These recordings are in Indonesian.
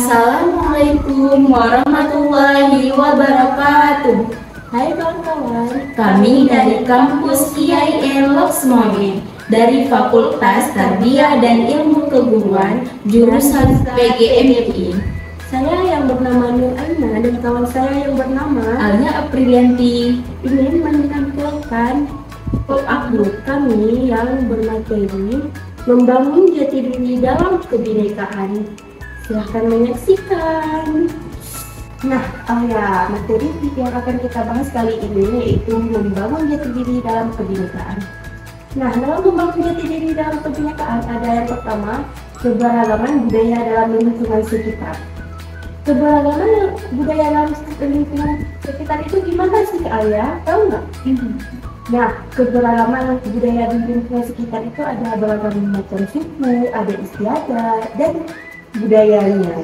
Assalamualaikum warahmatullahi wabarakatuh. Hai kawan-kawan, Kami dari kampus IAIN Loksmawe dari Fakultas Tarbiyah dan Ilmu Keguruan jurusan PGMI. saya yang bernama Nur Aina dan kawan saya yang bernama Alia Aprilianti ingin menampilkan pop-up group kami yang bermateri membangun jati diri dalam kebinekaan. Silahkan menyaksikan. Nah, materi yang akan kita bahas kali ini yaitu membangun jati diri dalam kebinekaan. Nah, dalam membangun jati diri dalam kebinekaan ada yang pertama, keberagaman budaya dalam lingkungan sekitar. Keberagaman budaya dalam lingkungan sekitar itu gimana sih Kak Alia? Tahu nggak? Nah, keberagaman budaya di lingkungan sekitar itu ada beragam macam suku, ada istiadat dan budayanya.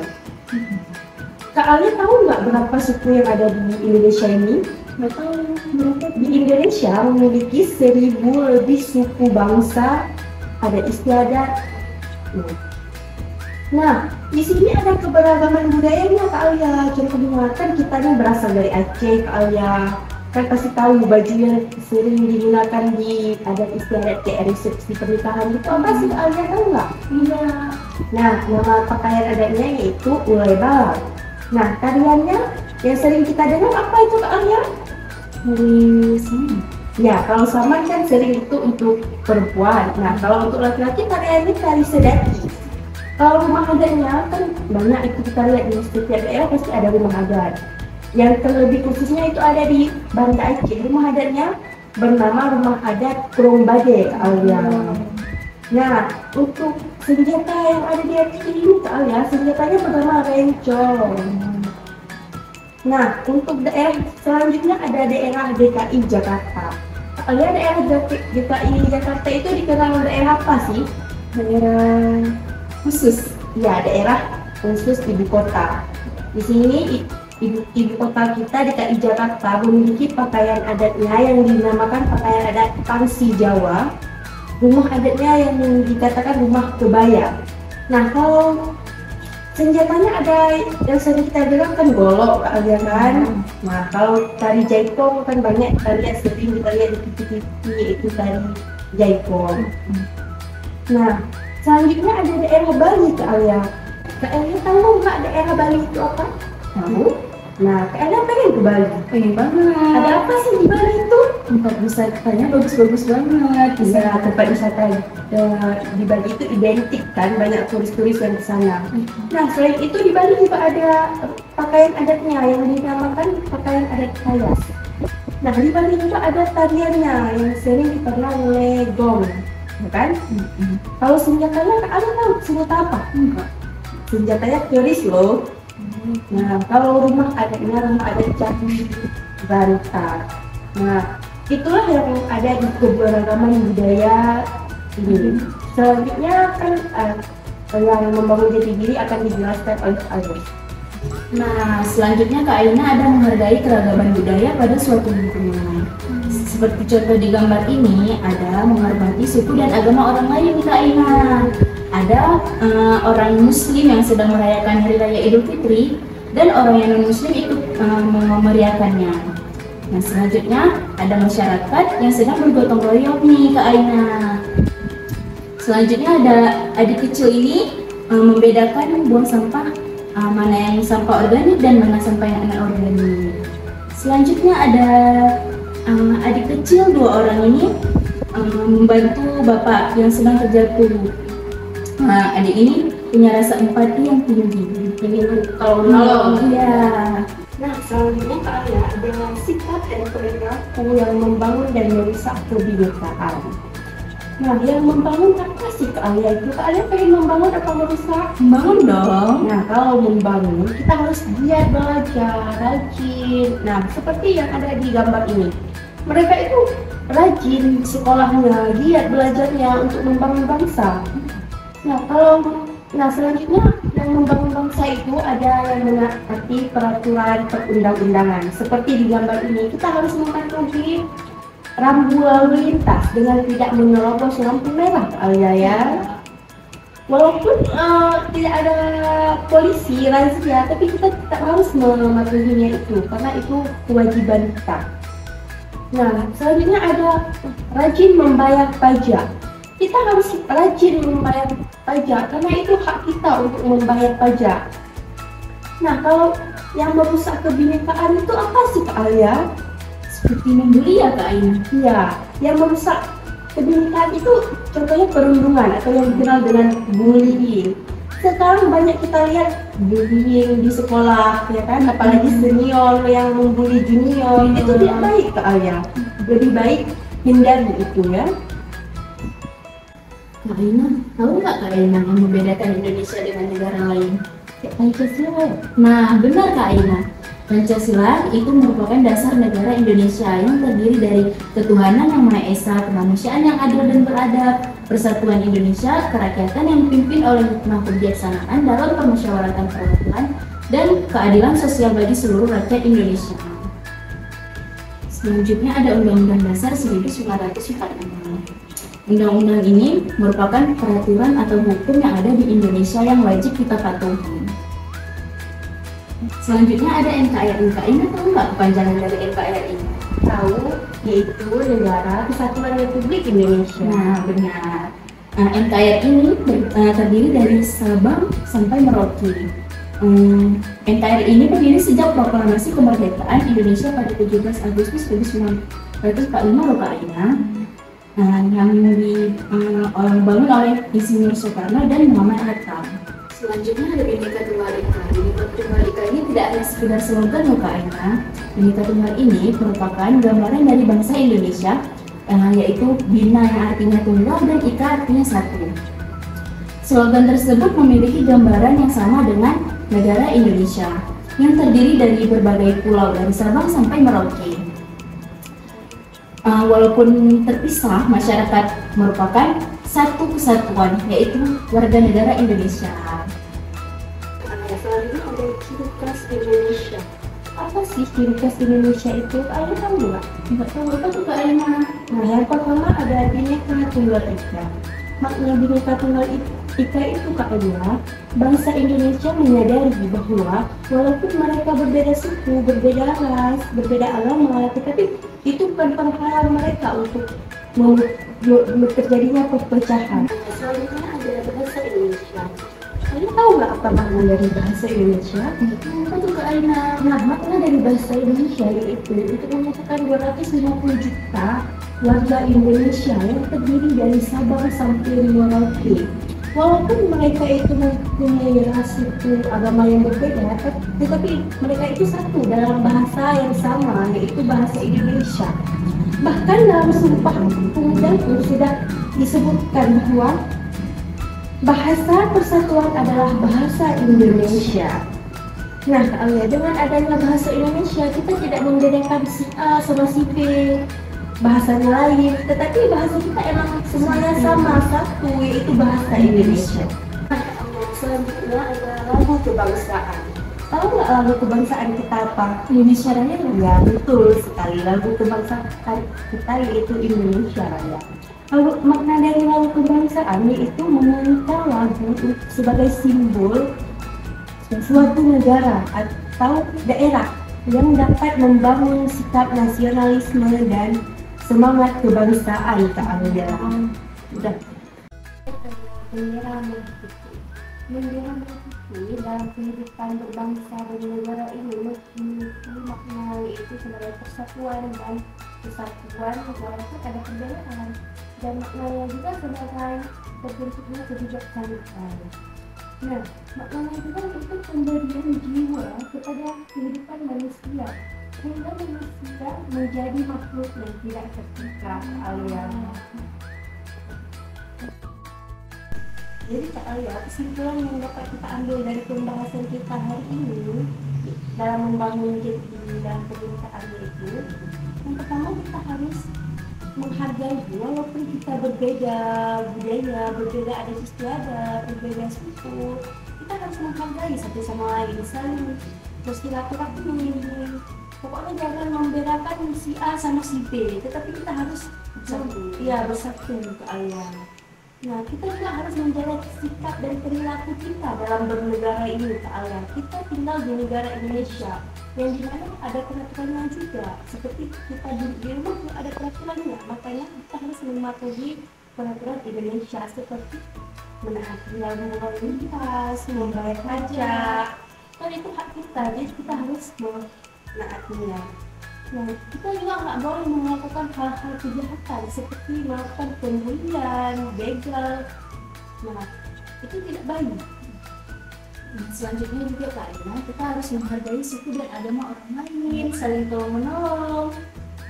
Kak Alia tahu nggak berapa suku yang ada di Indonesia ini? Nggak tahu berapa. Di Indonesia memiliki 1000 lebih suku bangsa, ada istiadat. Nah, di sini ada keberagaman budayanya Kak Alia. Contohnya kan kita ini berasal dari Aceh Kak Alia. Kan pasti tahu baju yang sering digunakan di adat istiadat kayak resepsi pernikahan itu apa sih Kak Alia, tahu nggak? Iya. Nah, nama pakaian adatnya yaitu ulai balang. Nah, tariannya yang sering kita dengar apa itu Kak Alia? Saman. Ya, kalau saman kan sering itu untuk perempuan. Nah, kalau untuk laki-laki tariannya tari sedati. Kalau rumah adatnya kan banyak itu kita lihat di setiap daerah pasti ada rumah adat. Yang terlebih khususnya itu ada di Banda Aceh. Rumah adatnya bernama Rumah Adat Krombade Kak Alia. Nah, untuk senjata yang ada di Aceh ini Kak Alia, senjatanya bernama rencong. Nah, untuk daerah selanjutnya ada daerah DKI Jakarta. Kak Alia, daerah DKI Jakarta itu dikenal daerah apa sih? Daerah khusus. Ya, daerah khusus ibu kota. Di sini ibu kota kita DKI Jakarta memiliki pakaian adatnya yang dinamakan pakaian adat Pangsi Jawa. Rumah adatnya yang dikatakan rumah kebaya. Nah, kalau senjatanya ada yang sering kita dengar kan golok Kak Alia kan. Nah, kalau tari jaipong kan banyak kita lihat, sering kita lihat di TV yaitu tari jaipong. Nah, selanjutnya ada daerah Bali Kak Alia. Kak Alia tahu nggak daerah Bali itu apa? Tahu? Nah, Kak Alia pengen ke Bali. Pengen banget. Ada apa sih di Bali itu? Tempat wisatanya bagus-bagus banget. Bisa tempat wisata di Bali itu identik kan, banyak turis-turis yang ke sana. Nah, selain itu di Bali juga ada pakaian adatnya yang dinamakan pakaian adat Kayas. Nah, di Bali juga ada tariannya yang sering dikenal oleh gong, kan? Kalau senjatanya Kak Alia tahu senjata apa? Enggak. Senjatanya keris loh. Nah, kalau rumah adatnya rumah adat Candi Banta. Nah, itulah yang ada di keberagaman budaya ini. Selanjutnya kan yang membangun jati diri akan dijelaskan oleh Agus. Nah, selanjutnya Kak Aina ada menghargai keragaman budaya pada suatu lingkungan. Seperti contoh di gambar ini, ada menghormati suku dan agama orang lain Kak Aina. Ada orang Muslim yang sedang merayakan Hari Raya Idul Fitri dan orang yang non-Muslim ikut memeriahkannya. Nah, selanjutnya ada masyarakat yang sedang bergotong royong nih Kak Aina. Selanjutnya ada adik kecil ini membedakan buang sampah mana yang sampah organik dan mana sampah yang anorganik. Selanjutnya ada adik kecil 2 orang ini membantu bapak yang sedang terjatuh. Nah, adik ini punya rasa empati yang tinggi. Ini kalau menolong. Iya. Nah, selanjutnya Kak Alia ada sikap dan perilaku yang membangun dan merusak kebinekaan. Nah, yang membangun apa sih Kak Alia itu? Kak Alia pengen membangun apa merusak? Membangun dong. Nah, kalau membangun kita harus giat belajar, rajin. Nah, seperti yang ada di gambar ini. Mereka itu rajin sekolahnya, giat belajarnya untuk membangun bangsa. Nah, selanjutnya yang membangun bangsa itu ada yang menaati peraturan perundang-undangan. Seperti di gambar ini, kita harus mematuhi rambu lalu lintas dengan tidak menerobos lampu merah Kak Alia ya. Walaupun tidak ada polisi razia, tapi kita tetap harus mematuhinya itu karena itu kewajiban kita. Nah, selanjutnya ada rajin membayar pajak. Kita harus rajin membayar pajak karena itu hak kita untuk membayar pajak. Nah, kalau yang merusak kebinekaan itu apa sih Kak Alia? Seperti membuli ya Kak Aina. Iya, yang merusak kebinekaan itu contohnya perundungan atau yang dikenal dengan bullying. Sekarang banyak kita lihat bullying di sekolah, ya kan? Apalagi senior yang membuli junior, itu tidak baik Kak Alia. Lebih baik hindari itu ya. Kak Aina, tahu nggak Kak Aina yang membedakan Indonesia dengan negara lain? Pancasila. Nah, benar Kak Aina. Pancasila itu merupakan dasar negara Indonesia yang terdiri dari ketuhanan yang Maha Esa, kemanusiaan yang adil dan beradab, persatuan Indonesia, kerakyatan yang dipimpin oleh hikmah kebijaksanaan dalam permusyawaratan perwakilan, dan keadilan sosial bagi seluruh rakyat Indonesia. Selanjutnya ada Undang-Undang Dasar 1945. Undang-undang ini merupakan peraturan atau hukum yang ada di Indonesia yang wajib kita patuhi. Selanjutnya ada NKRI. Kak Ina tahu nggak kepanjangan dari NKRI? Tahu, yaitu Negara Kesatuan Republik Indonesia. Nah, benar. NKRI ini terdiri dari Sabang sampai Merauke. NKRI ini berdiri sejak proklamasi kemerdekaan Indonesia pada 17 Agustus 1945 loh Kak Ina. Yang dibangun oleh Insinyur Soekarno dan Muhammad Hatta. Selanjutnya ada Bhinneka Tunggal Ika. Bhinneka Tunggal Ika ini tidak hanya sekedar slogan loh Kak Aina. Bhinneka Tunggal ini merupakan gambaran dari bangsa Indonesia, yaitu Bhina yang artinya tunggal dan Ika artinya satu. Slogan tersebut memiliki gambaran yang sama dengan negara Indonesia, yang terdiri dari berbagai pulau dari Sabang sampai Merauke. Walaupun terpisah, masyarakat merupakan satu kesatuan, yaitu warga negara Indonesia. Selanjutnya ada ciri khas Indonesia. Apa sih ciri khas Indonesia itu? Kalian tahu nggak? Nggak tahu apa tuh Kak Aina. Nah, yang pertama ada Bhinneka Tunggal Ika. Makna Bhinneka Tunggal Ika itu Kak Aina, bangsa Indonesia menyadari bahwa walaupun mereka berbeda suku, berbeda ras, berbeda agama, tetapi itu bukan penghalang mereka untuk terjadinya perpecahan. Selanjutnya ada bahasa Indonesia. Kalian tahu nggak apa makna dari bahasa Indonesia? Apa tuh Kak Aina? Nah, makna dari bahasa Indonesia yaitu untuk menyatukan 250 juta warga Indonesia yang terdiri dari Sabang sampai Merauke. Walaupun mereka itu mempunyai ras, suku, agama yang berbeda, tetapi mereka itu satu dalam bahasa yang sama, yaitu bahasa Indonesia. Bahkan dalam Sumpah Pemuda sudah disebutkan bahwa bahasa persatuan adalah bahasa Indonesia. Nah, dengan adanya bahasa Indonesia, kita tidak membedakan si A sama si B, bahasanya lain, tetapi bahasa kita emang semuanya sama, satu, yaitu bahasa Indonesia. Selanjutnya ada lagu kebangsaan. Tahu nggak lagu kebangsaan kita apa? Indonesia Raya. Ya, betul sekali. Lagu kebangsaan kita yaitu Indonesia Raya. Lalu makna dari lagu kebangsaan yaitu menyanyikan lagu sebagai simbol suatu negara atau daerah yang dapat membangun sikap nasionalisme dan semangat kebangsaan Kak Alia. Udah. Bendera merah putih. Bendera merah putih dalam kehidupan berbangsa dan negara ini memiliki makna yaitu sebagai persatuan dan kesatuan walaupun ada perbedaan, dan maknanya juga sebagai terbentuknya kebijaksanaan. Nah, maknanya juga itu pemberian jiwa kepada kehidupan manusia sehingga manusia menjadi makhluk yang tidak terpisah alias. Jadi Kak Alia, kesimpulan yang dapat kita ambil dari pembahasan kita hari ini dalam membangun jati dan kebinekaan itu, yang pertama kita harus menghargai walaupun kita berbeda budaya, berbeda adat istiadat, berbeda suku, kita harus menghargai satu sama lain, saling bersilaturahmi. Pokoknya jangan membedakan si A sama si B, tetapi kita harus bersatu Kak Alia. Nah, kita juga harus menjaga sikap dan perilaku kita dalam bernegara ini, Kak Alia. Kita tinggal di negara Indonesia, yang dimana ada peraturannya juga. Seperti kita di rumah juga ada peraturannya, makanya kita harus mematuhi peraturan Indonesia seperti menaati lalu lintas, membayar pajak. Kan itu hak kita, jadi kita harus menaatinya. Nah, kita juga nggak boleh melakukan hal-hal kejahatan seperti melakukan pembulian, begal. Nah, itu tidak baik. Nah, selanjutnya juga Kak Aina, kita harus menghargai suku dan agama orang lain, saling tolong menolong,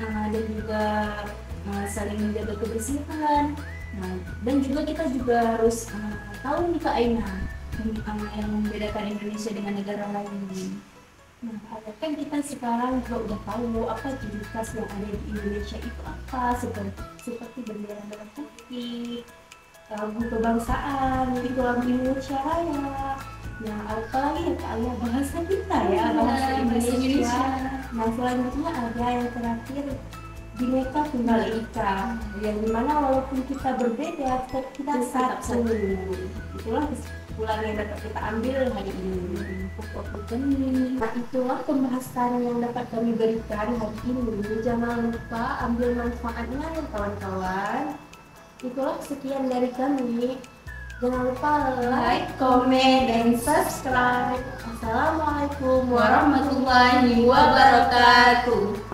dan juga saling menjaga kebersihan. Nah, dan juga kita juga harus tahu nih Kak Aina, yang membedakan Indonesia dengan negara lain. Nah, kan kita sekarang juga udah tahu apa ciri khas yang ada di Indonesia itu apa, seperti bendera merah putih, lagu kebangsaan, itu lagu Indonesia Raya. Nah, apalagi ya Kak Alia, bahasa kita ya, bahasa Indonesia. Nah, selanjutnya ada yang terakhir, Bhinneka Tunggal Ika, yang dimana walaupun kita berbeda, kita satu. Itulah kesimpulan yang dapat kita ambil hari ini. Nah, itulah pembahasan yang dapat kami berikan hari ini. Jangan lupa ambil manfaatnya ya kawan-kawan. Itulah sekian dari kami. Jangan lupa like, comment, dan subscribe. Assalamualaikum warahmatullahi wabarakatuh.